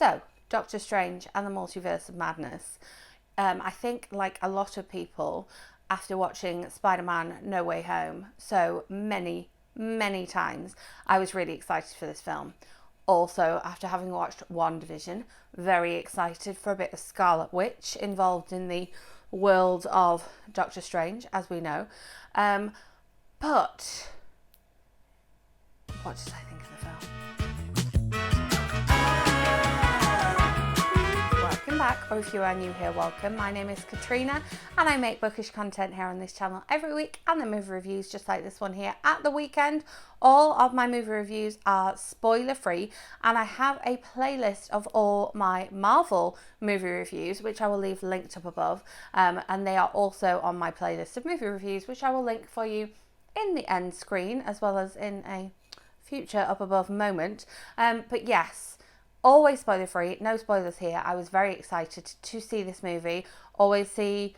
So, Doctor Strange and the Multiverse of Madness. I think, like a lot of people, after watching Spider-Man No Way Home so many times, I was really excited for this film. Also, after having watched WandaVision, very excited for a bit of Scarlet Witch involved in the world of Doctor Strange, as we know. But what did I think of the film? Welcome back, or if you are new here, welcome. My name is Katrina and I make bookish content here on this channel every week, and the movie reviews just like this one here at the weekend. All of my movie reviews are spoiler free, and I have a playlist of all my Marvel movie reviews, which I will leave linked up above, and they are also on my playlist of movie reviews, which I will link for you in the end screen as well as in a future up above moment. But yes, always spoiler free, no spoilers here. I was very excited to see this movie. Always see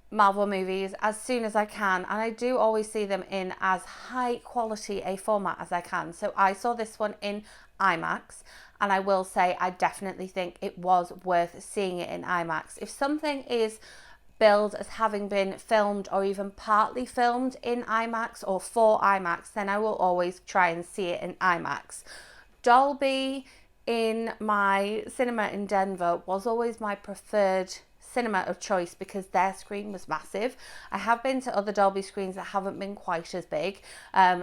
Marvel movies as soon as I can, and I do always see them in as high quality a format as I can. So I saw this one in Imax, and I will say I definitely think it was worth seeing it in Imax. If something is billed as having been filmed or even partly filmed in IMAX or for IMAX, then I will always try and see it in IMAX. Dolby in my cinema in Denver was always my preferred cinema of choice because their screen was massive. I have been to other Dolby screens that haven't been quite as big.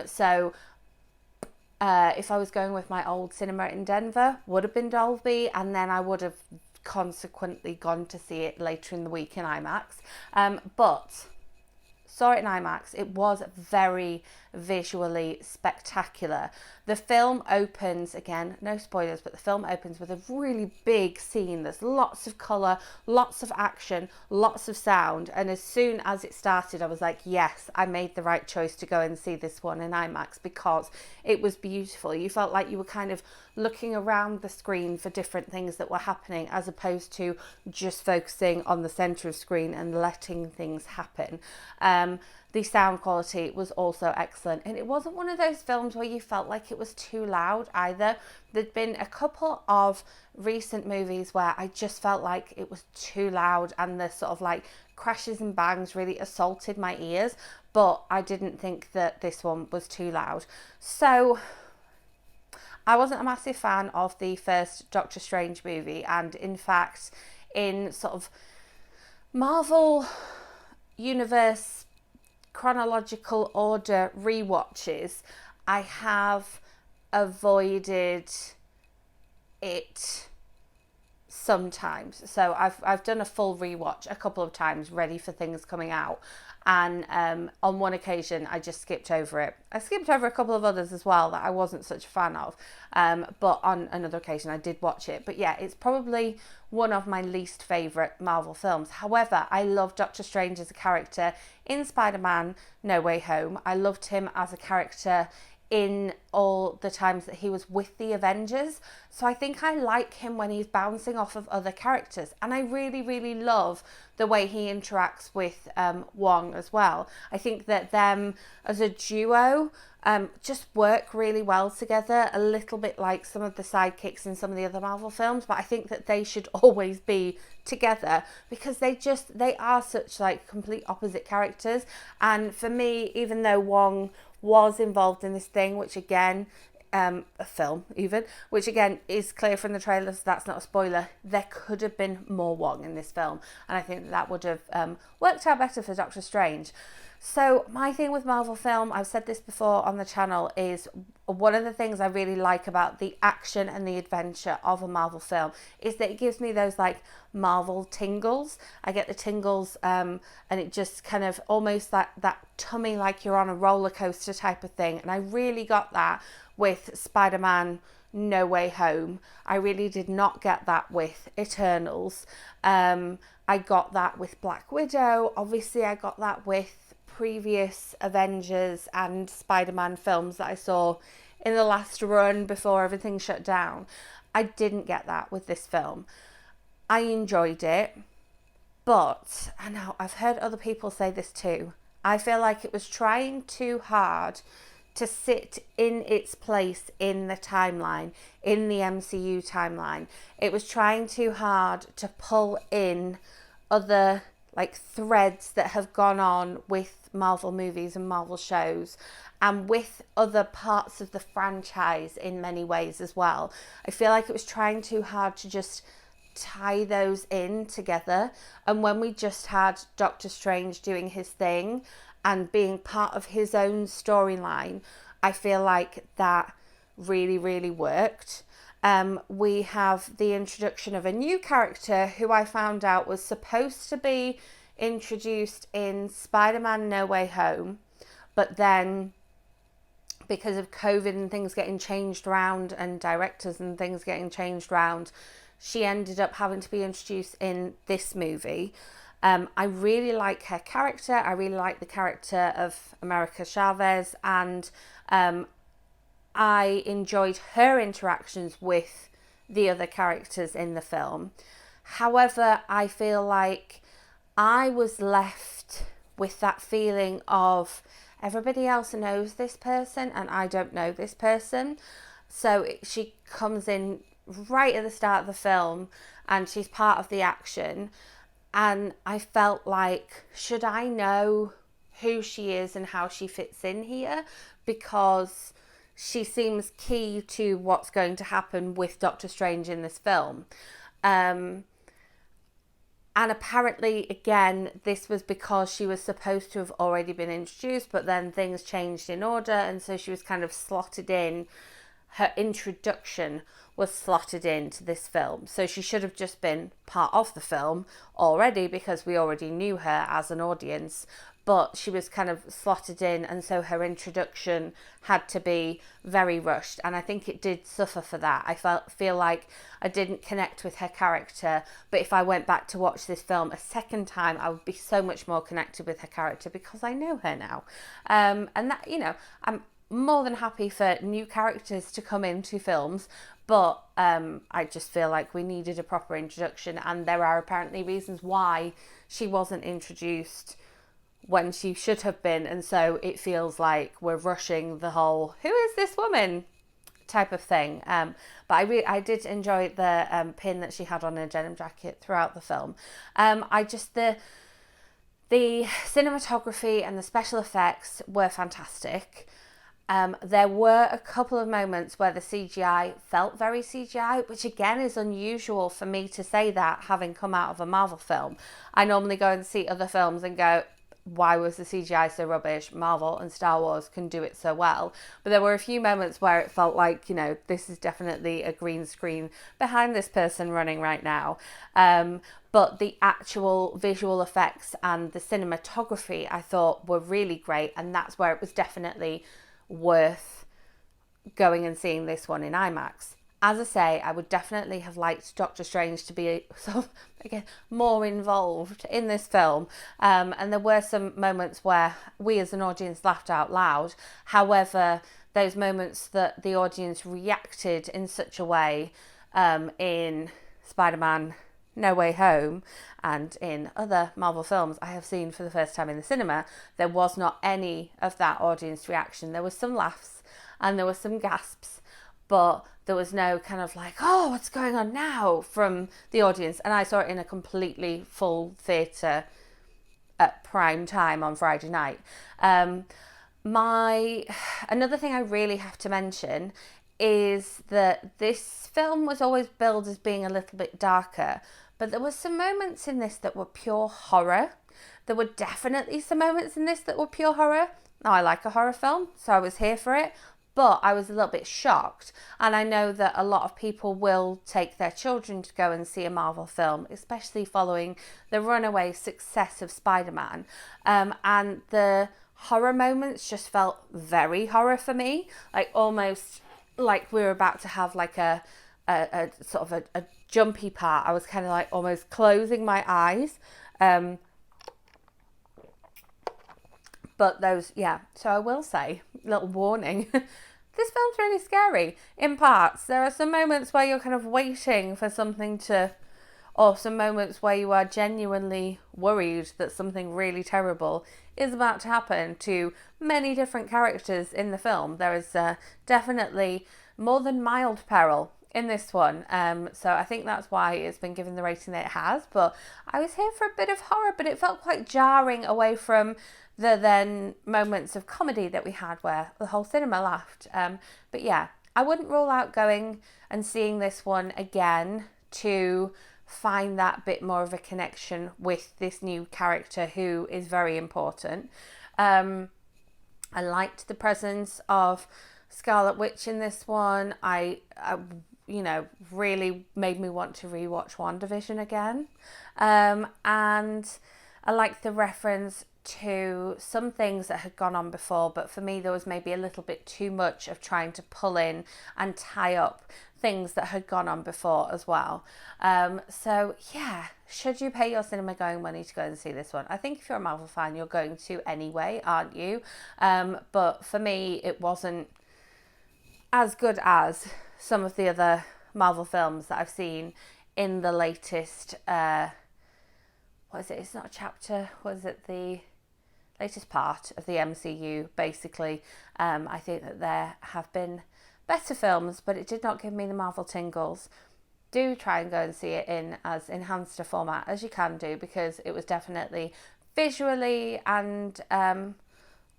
So if I was going with my old cinema in Denver, would have been Dolby, and then I would have consequently gone to see it later in the week in IMAX. But saw it in IMAX. It was very visually spectacular. The film opens, again, no spoilers, but the film opens with a really big scene. There's lots of colour, lots of action, lots of sound. And as soon as it started, I was like, yes, I made the right choice to go and see this one in IMAX because it was beautiful. You felt like you were kind of looking around the screen for different things that were happening as opposed to just focusing on the centre of screen and letting things happen. The sound quality was also excellent, and it wasn't one of those films where you felt like it was too loud either. There'd been a couple of recent movies where I just felt like it was too loud and the sort of like crashes and bangs really assaulted my ears, but I didn't think that this one was too loud. So I wasn't a massive fan of the first Doctor Strange movie, and in fact, in sort of Marvel Universe chronological order rewatches, I have avoided it sometimes. So I've done a full rewatch a couple of times ready for things coming out, and on one occasion I just skipped over it. I skipped over a couple of others as well that I wasn't such a fan of, but on another occasion I did watch it. But yeah, it's probably one of my least favourite Marvel films. However, I love Doctor Strange as a character in Spider-Man No Way Home. I loved him as a character in all the times that he was with the Avengers. So I think I like him when he's bouncing off of other characters. And I really love the way he interacts with Wong as well. I think that them as a duo just work really well together, a little bit like some of the sidekicks in some of the other Marvel films, but I think that they should always be together because they are such like complete opposite characters. And for me, even though Wong was involved in this thing, which again, a film even, which again is clear from the trailer, so that's not a spoiler, there could have been more Wong in this film, and I think that would have worked out better for Doctor Strange. So my thing with Marvel film, I've said this before on the channel, is one of the things I really like about the action and the adventure of a Marvel film is that it gives me those like Marvel tingles. I get the tingles and it just kind of almost that tummy like you're on a roller coaster type of thing. And I really got that with Spider-Man No Way Home. I really did not get that with Eternals. I got that with Black Widow. Obviously I got that with previous Avengers and Spider-Man films that I saw in the last run before everything shut down. I didn't get that with this film. I enjoyed it, but I know I've heard other people say this too. I feel like it was trying too hard to sit in its place in the timeline, in the MCU timeline. It was trying too hard to pull in other like threads that have gone on with Marvel movies and Marvel shows, and with other parts of the franchise in many ways as well. I feel like it was trying too hard to just tie those in together. And when we just had Doctor Strange doing his thing and being part of his own storyline, I feel like that really, really worked. We have the introduction of a new character who I found out was supposed to be introduced in Spider-Man No Way Home, but then because of COVID and things getting changed around and directors and things getting changed around, she ended up having to be introduced in this movie. I really like her character. I really like the character of America Chavez, and I enjoyed her interactions with the other characters in the film. However, I feel like I was left with that feeling of everybody else knows this person and I don't know this person. So she comes in right at the start of the film and she's part of the action. And I felt like, should I know who she is and how she fits in here? Because she seems key to what's going to happen with Doctor Strange in this film. And apparently, again, this was because she was supposed to have already been introduced, but then things changed in order, and so she was kind of slotted in. Her introduction was slotted into this film. So she should have just been part of the film already because we already knew her as an audience. But she was kind of slotted in, and so her introduction had to be very rushed, and I think it did suffer for that. I feel like I didn't connect with her character, but if I went back to watch this film a second time, I would be so much more connected with her character because I know her now. And that, you know, I'm more than happy for new characters to come into films, but I just feel like we needed a proper introduction, and there are apparently reasons why she wasn't introduced when she should have been, and so it feels like we're rushing the whole "who is this woman" type of thing. But I did enjoy the pin that she had on her denim jacket throughout the film. The cinematography and the special effects were fantastic. There were a couple of moments where the CGI felt very CGI, which again is unusual for me to say that, having come out of a Marvel film. I normally go and see other films and go, why was the CGI so rubbish? Marvel and Star Wars can do it so well. But there were a few moments where it felt like, you know, this is definitely a green screen behind this person running right now. But the actual visual effects and the cinematography I thought were really great, and that's where it was definitely worth going and seeing this one in Imax. As I say, I would definitely have liked Doctor Strange to be sort of, again, more involved in this film. And there were some moments where we as an audience laughed out loud. However, those moments that the audience reacted in such a way in Spider-Man No Way Home and in other Marvel films I have seen for the first time in the cinema, there was not any of that audience reaction. There was some laughs and there were some gasps, but there was no kind of like, oh, what's going on now from the audience. And I saw it in a completely full theatre at prime time on Friday night. Another thing I really have to mention is that this film was always billed as being a little bit darker, but there were some moments in this that were pure horror. There were definitely some moments in this that were pure horror. Now, I like a horror film, so I was here for it. But I was a little bit shocked, and I know that a lot of people will take their children to go and see a Marvel film, especially following the runaway success of Spider-Man. And the horror moments just felt very horror for me, like almost like we were about to have like a sort of a jumpy part. I was kind of like almost closing my eyes. But those, yeah, so I will say, little warning, this film's really scary in parts. There are some moments where you're kind of waiting for something to or some moments where you are genuinely worried that something really terrible is about to happen to many different characters in the film. There is definitely more than mild peril in this one, so I think that's why it's been given the rating that it has. But I was here for a bit of horror, but it felt quite jarring away from the then moments of comedy that we had where the whole cinema laughed. But yeah, I wouldn't rule out going and seeing this one again to find that bit more of a connection with this new character who is very important. I liked the presence of Scarlet Witch in this one. I really made me want to rewatch WandaVision again. And I liked the reference to some things that had gone on before, but for me there was maybe a little bit too much of trying to pull in and tie up things that had gone on before as well. So yeah, should you pay your cinema going money to go and see this one? I think if you're a Marvel fan, you're going to anyway, aren't you? But for me, it wasn't as good as some of the other Marvel films that I've seen in the latest, what is it? It's not a chapter. What is it? The latest part of the MCU, basically. I think that there have been better films, but it did not give me the Marvel tingles. Do try and go and see it in as enhanced a format as you can do, because it was definitely visually and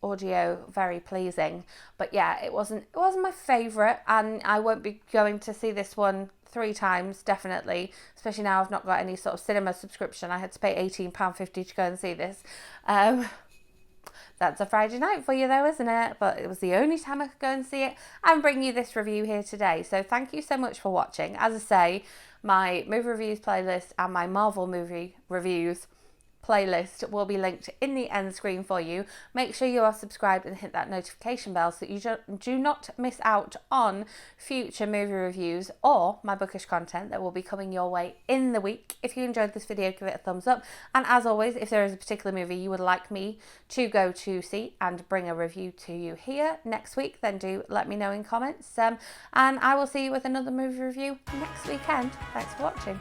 audio very pleasing. But yeah, it wasn't my favourite, and I won't be going to see this one 3 times, definitely, especially now I've not got any sort of cinema subscription. I had to pay £18.50 to go and see this. That's a Friday night for you though, isn't it? But it was the only time I could go and see it and bring you this review here today. So thank you so much for watching. As I say, my movie reviews playlist and my Marvel movie reviews playlist will be linked in the end screen for you. Make sure you are subscribed and hit that notification bell so that you do not miss out on future movie reviews or my bookish content that will be coming your way in the week. If you enjoyed this video, give it a thumbs up, and as always, if there is a particular movie you would like me to go to see and bring a review to you here next week, then do let me know in comments, and I will see you with another movie review next weekend. Thanks for watching.